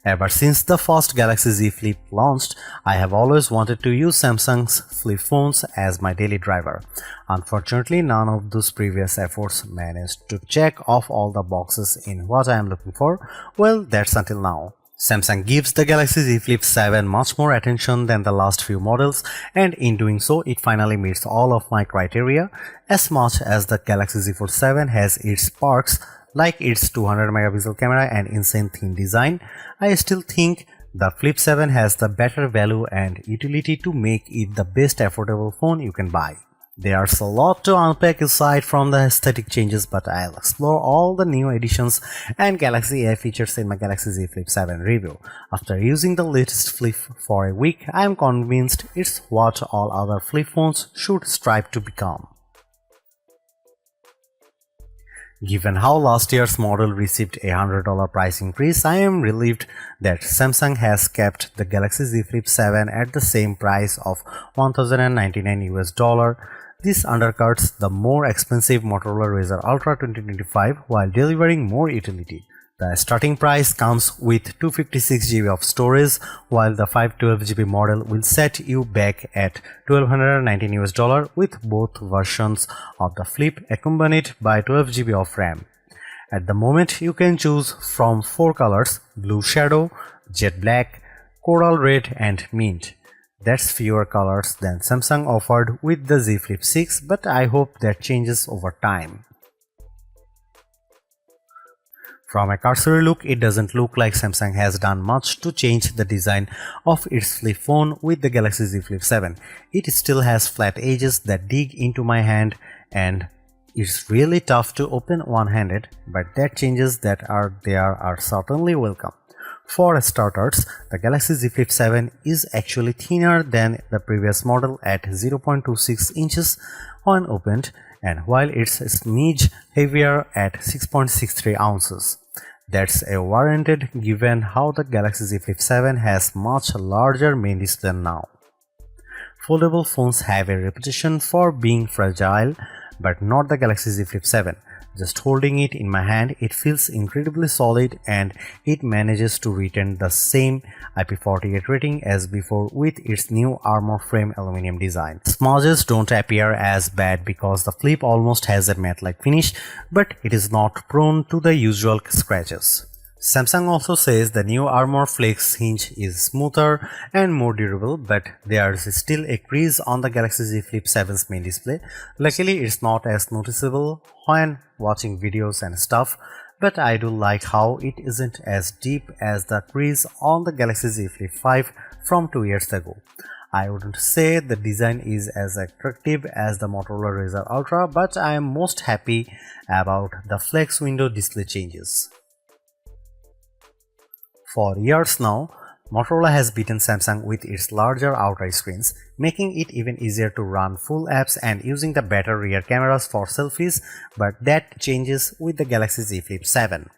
Ever since the first Galaxy Z Flip launched, I have always wanted to use Samsung's flip phones as my daily driver. Unfortunately, none of those previous efforts managed to check off all the boxes in what I am looking for. Well, that's until now. Samsung gives the Galaxy Z Flip 7 much more attention than the last few models, and in doing so, it finally meets all of my criteria. As much as the Galaxy Z Fold 7 has its perks, like its 200 megapixel camera and insane thin design, I still think the Flip 7 has the better value and utility to make it the best affordable phone you can buy. There's a lot to unpack aside from the aesthetic changes, but I'll explore all the new additions and Galaxy AI features in my Galaxy Z Flip 7 review. After using the latest Flip for a week, I am convinced it's what all other flip phones should strive to become. Given how last year's model received a $100 price increase, I am relieved that Samsung has kept the Galaxy Z Flip 7 at the same price of $1,099 US. This undercuts the more expensive Motorola Razr Ultra 2025 while delivering more utility. The starting price comes with 256 GB of storage, while the 512 GB model will set you back at $1,219 US with both versions of the Flip accompanied by 12 GB of RAM. At the moment, you can choose from 4 colors: blue shadow, jet black, coral red and mint. That's fewer colors than Samsung offered with the Z Flip 6, but I hope that changes over time. From a cursory look, it doesn't look like Samsung has done much to change the design of its flip phone with the Galaxy Z Flip 7. It still has flat edges that dig into my hand, and it's really tough to open one-handed, but that changes that are there are certainly welcome. For starters, the Galaxy Z Flip 7 is actually thinner than the previous model at 0.26 inches when opened, and while it's a smidge heavier at 6.63 ounces. That's a warranted given how the Galaxy Z Flip 7 has much larger main display now. Foldable phones have a reputation for being fragile, but not the Galaxy Z Flip 7. Just holding it in my hand, it feels incredibly solid and it manages to retain the same IP48 rating as before with its new armor frame aluminum design. Smudges don't appear as bad because the Flip almost has a matte-like finish, but it is not prone to the usual scratches. Samsung also says the new Armor Flex hinge is smoother and more durable, but there's still a crease on the Galaxy Z Flip 7's main display. Luckily, it's not as noticeable when watching videos and stuff, but I do like how it isn't as deep as the crease on the Galaxy Z Flip 5 from 2 years ago. I wouldn't say the design is as attractive as the Motorola Razr Ultra, but I am most happy about the flex window display changes. For years now, Motorola has beaten Samsung with its larger outer screens, making it even easier to run full apps and using the better rear cameras for selfies, but that changes with the Galaxy Z Flip 7.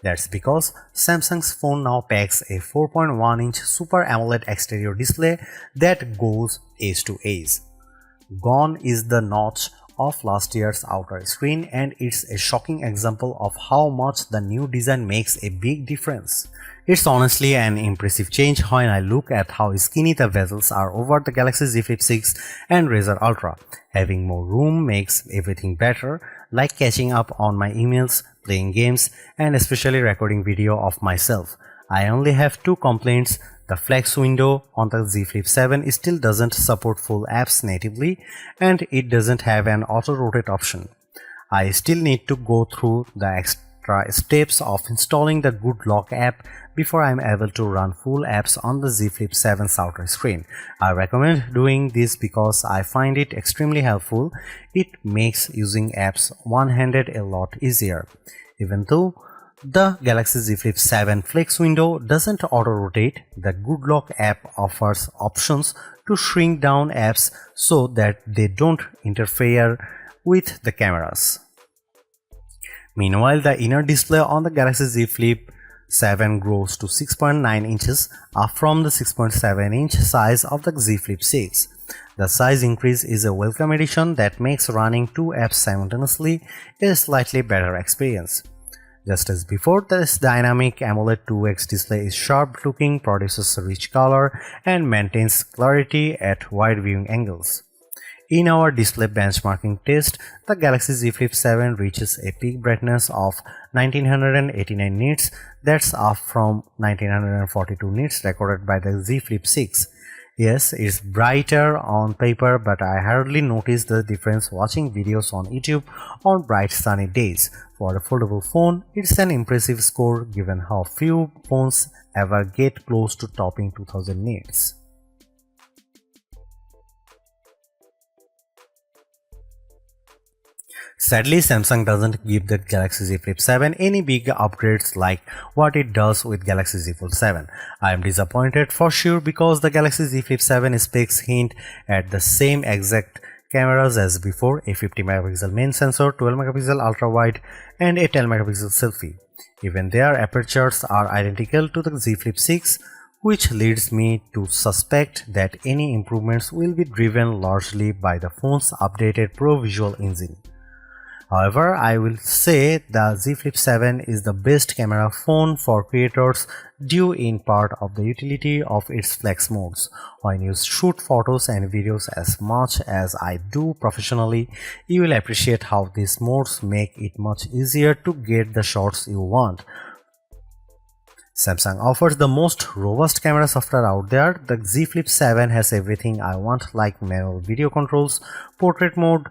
That's because Samsung's phone now packs a 4.1-inch Super AMOLED exterior display that goes edge to edge. Gone is the notch of last year's outer screen, and it's a shocking example of how much the new design makes a big difference. It's honestly an impressive change when I look at how skinny the bezels are over the Galaxy Z Flip 6 and Razr Ultra. Having more room makes everything better, like catching up on my emails, playing games, and especially recording video of myself. I only have 2 complaints. The flex window on the Z Flip 7 still doesn't support full apps natively, and it doesn't have an auto-rotate option. I still need to go through the extra steps of installing the Good Lock app before I am able to run full apps on the Z Flip 7's outer screen. I recommend doing this because I find it extremely helpful. It makes using apps one-handed a lot easier. Even though the Galaxy Z Flip 7 flex window doesn't auto-rotate, the Good Lock app offers options to shrink down apps so that they don't interfere with the cameras. Meanwhile, the inner display on the Galaxy Z Flip 7 grows to 6.9 inches, up from the 6.7-inch size of the Z Flip 6. The size increase is a welcome addition that makes running 2 apps simultaneously a slightly better experience. Just as before, this dynamic AMOLED 2X display is sharp looking, produces rich color, and maintains clarity at wide viewing angles. In our display benchmarking test, the Galaxy Z Flip 7 reaches a peak brightness of 1989 nits, that's up from 1942 nits recorded by the Z Flip 6. Yes, it's brighter on paper, but I hardly notice the difference watching videos on YouTube on bright sunny days. For a foldable phone, it's an impressive score given how few phones ever get close to topping 2000 nits. Sadly, Samsung doesn't give the Galaxy Z Flip 7 any big upgrades like what it does with Galaxy Z Fold 7. I am disappointed for sure because the Galaxy Z Flip 7 specs hint at the same exact cameras as before, a 50 megapixel main sensor, 12 megapixel ultra wide and a 10 megapixel selfie. Even their apertures are identical to the Z Flip 6, which leads me to suspect that any improvements will be driven largely by the phone's updated Pro Visual engine. However, I will say the Z Flip 7 is the best camera phone for creators due in part of the utility of its flex modes. When you shoot photos and videos as much as I do professionally, you will appreciate how these modes make it much easier to get the shots you want. Samsung offers the most robust camera software out there. The Z Flip 7 has everything I want like manual video controls, portrait mode,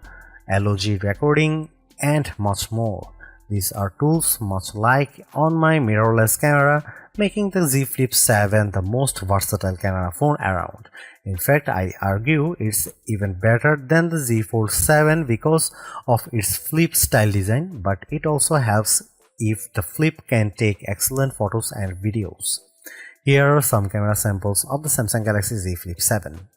LOG recording, and much more. These are tools much like on my mirrorless camera, making the Z Flip 7 the most versatile camera phone around. In fact, I argue it's even better than the Z Fold 7 because of its flip style design, but it also helps if the flip can take excellent photos and videos. Here are some camera samples of the Samsung Galaxy Z Flip 7.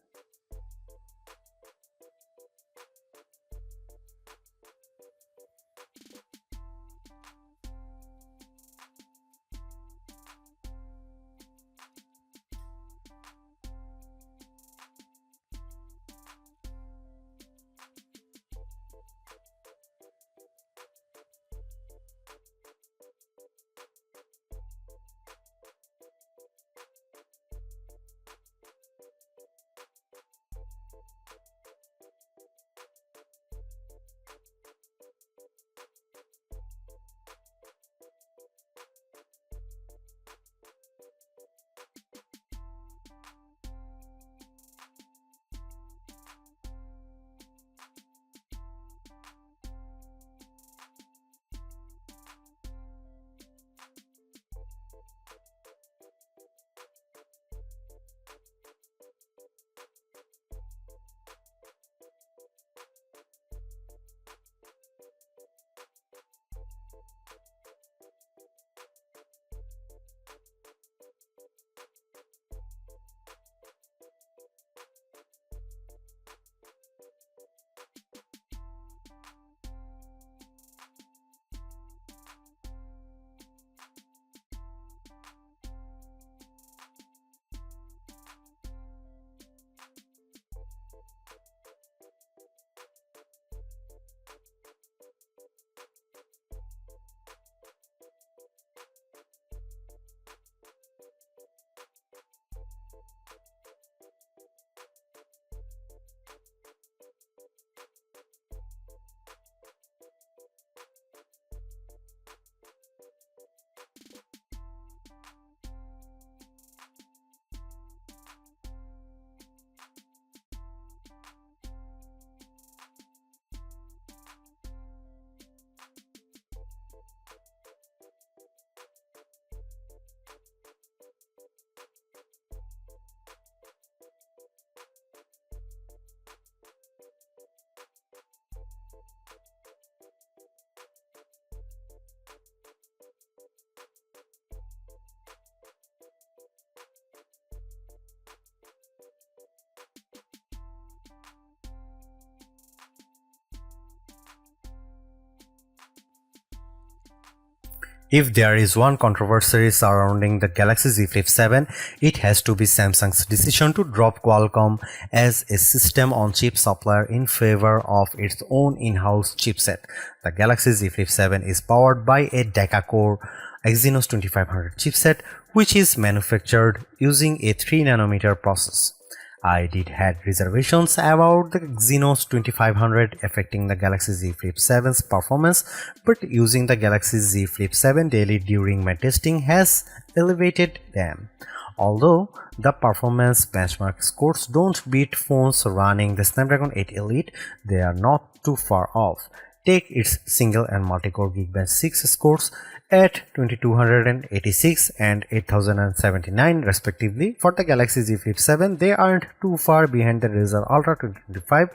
If there is one controversy surrounding the Galaxy Z Flip 7, it has to be Samsung's decision to drop Qualcomm as a system-on-chip supplier in favor of its own in-house chipset. The Galaxy Z Flip 7 is powered by a deca-core Exynos 2500 chipset, which is manufactured using a 3nm process. I did had reservations about the Exynos 2500 affecting the Galaxy Z Flip 7's performance, but using the Galaxy Z Flip 7 daily during my testing has elevated them. Although the performance benchmark scores don't beat phones running the Snapdragon 8 Elite, they are not too far off. Take its single and multi-core Geekbench 6 scores at 2286 and 8079 respectively. For the Galaxy Z Flip 7, they aren't too far behind the Razr Ultra 2025.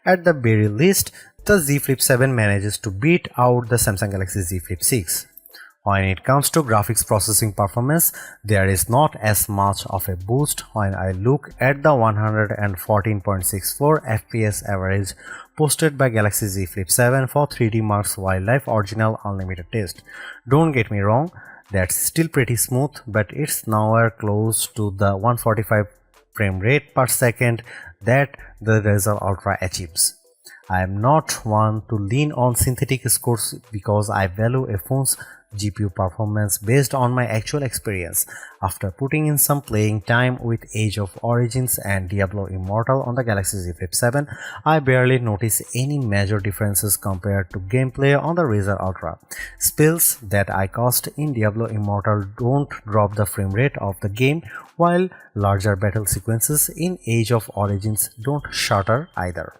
At the very least, the Z Flip 7 manages to beat out the Samsung Galaxy Z Flip 6. When it comes to graphics processing performance, there is not as much of a boost when I look at the 114.64 FPS average posted by Galaxy Z Flip 7 for 3D Mark's Wildlife Original Unlimited test. Don't get me wrong, that's still pretty smooth, but it's nowhere close to the 145 frame rate per second that the Razr Ultra achieves. I am not one to lean on synthetic scores because I value a phone's GPU performance based on my actual experience. After putting in some playing time with Age of Origins and Diablo Immortal on the Galaxy Z Flip 7, I barely notice any major differences compared to gameplay on the Razr Ultra. Spells that I cast in Diablo Immortal don't drop the frame rate of the game, while larger battle sequences in Age of Origins don't shatter either.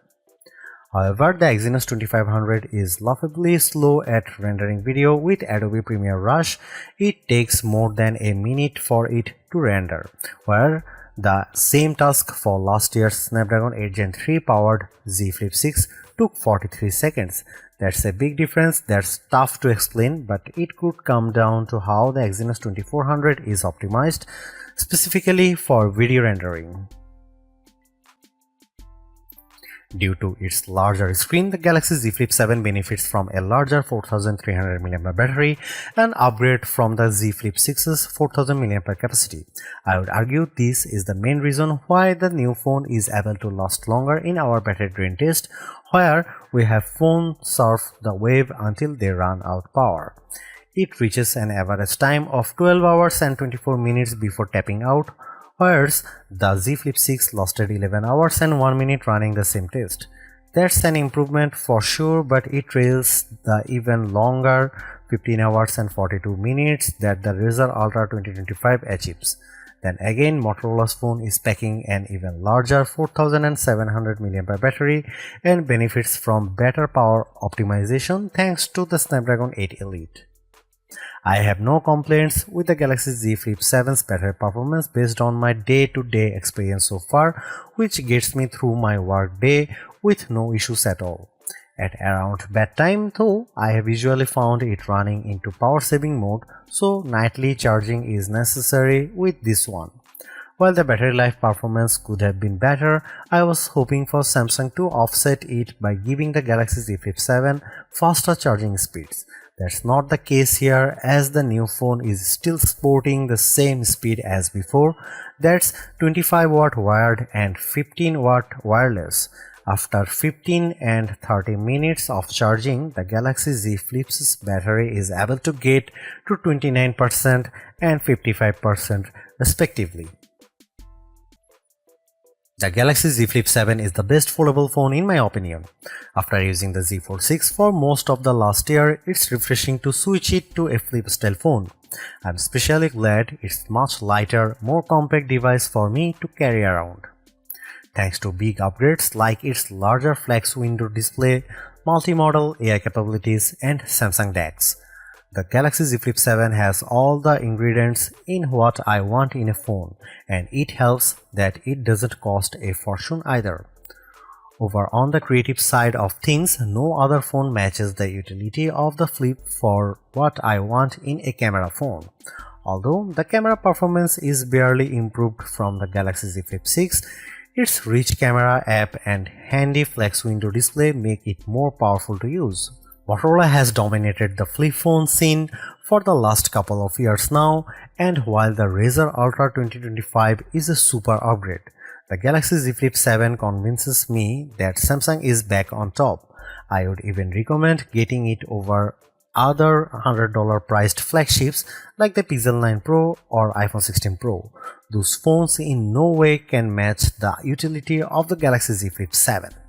However, the Exynos 2500 is laughably slow at rendering video. With Adobe Premiere Rush, it takes more than a minute for it to render, where the same task for last year's Snapdragon 8 Gen 3 powered Z Flip 6 took 43 seconds. That's a big difference that's tough to explain, but it could come down to how the Exynos 2400 is optimized specifically for video rendering. Due to its larger screen, the Galaxy Z Flip 7 benefits from a larger 4300 mAh battery, an upgrade from the Z Flip 6's 4000 mAh capacity. I would argue this is the main reason why the new phone is able to last longer in our battery drain test, where we have phones surf the wave until they run out power. It reaches an average time of 12 hours and 24 minutes before tapping out, whereas the Z Flip 6 lasted 11 hours and 1 minute running the same test. That's an improvement for sure, but it trails the even longer 15 hours and 42 minutes that the Razr Ultra 2025 achieves. Then again, Motorola's phone is packing an even larger 4700 mAh battery and benefits from better power optimization thanks to the Snapdragon 8 Elite. I have no complaints with the Galaxy Z Flip 7's battery performance based on my day-to-day experience so far, which gets me through my work day with no issues at all. At around bedtime though, I have usually found it running into power saving mode, so nightly charging is necessary with this one. While the battery life performance could have been better, I was hoping for Samsung to offset it by giving the Galaxy Z Flip 7 faster charging speeds. That's not the case here, as the new phone is still sporting the same speed as before. That's 25 watt wired and 15 watt wireless. After 15 and 30 minutes of charging, the Galaxy Z Flip's battery is able to get to 29% and 55% respectively. The Galaxy Z Flip 7 is the best foldable phone in my opinion. After using the Z Fold 6 for most of the last year, it's refreshing to switch it to a flip style phone. I'm especially glad it's much lighter, more compact device for me to carry around. Thanks to big upgrades like its larger flex window display, multi-modal AI capabilities and Samsung DeX, the Galaxy Z Flip 7 has all the ingredients in what I want in a phone, and it helps that it doesn't cost a fortune either. Over on the creative side of things, no other phone matches the utility of the Flip for what I want in a camera phone. Although the camera performance is barely improved from the Galaxy Z Flip 6, its rich camera app and handy flex window display make it more powerful to use. Motorola has dominated the flip phone scene for the last couple of years now, and while the Razr Ultra 2025 is a super upgrade, the Galaxy Z Flip 7 convinces me that Samsung is back on top. I would even recommend getting it over other $100 priced flagships like the Pixel 9 Pro or iPhone 16 Pro. Those phones in no way can match the utility of the Galaxy Z Flip 7.